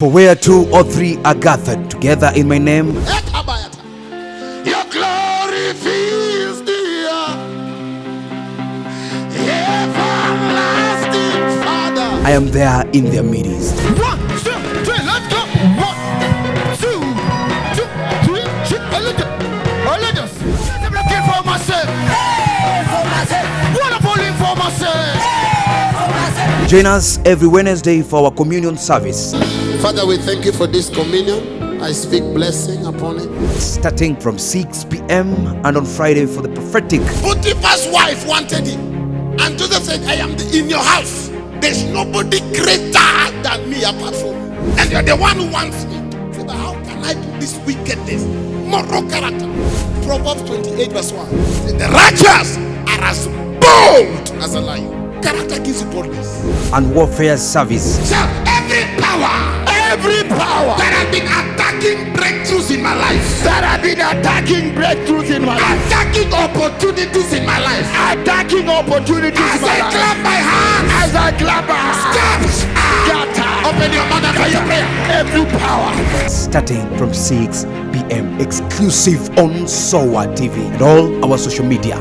For where two or three are gathered together in my name, your glory fills the earth. Everlasting Father, I am there in their midst. 1, 2, 3, let's go. 1, 2, 3, religious. I'm looking for myself. Wonderful for myself. Join us every Wednesday for our communion service, Father, we thank you for this communion. I speak blessing upon it. starting from 6 p.m. and on Friday for the prophetic. Potiphar's wife wanted him, and Joseph said, I am in your house. There's nobody greater than me apart from you. And you're the one who wants me. So but how can I do this wickedness? Moral character. Proverbs 28 verse 1. The righteous are as bold as a lion. Character gives you boldness. And warfare service, So every power that has been attacking breakthroughs in my life, attacking opportunities in my life, as I clap my hands, scatter. Open your mouth and pray your prayer. Every power starting from 6 p.m. exclusive on Sowa TV and all our social media.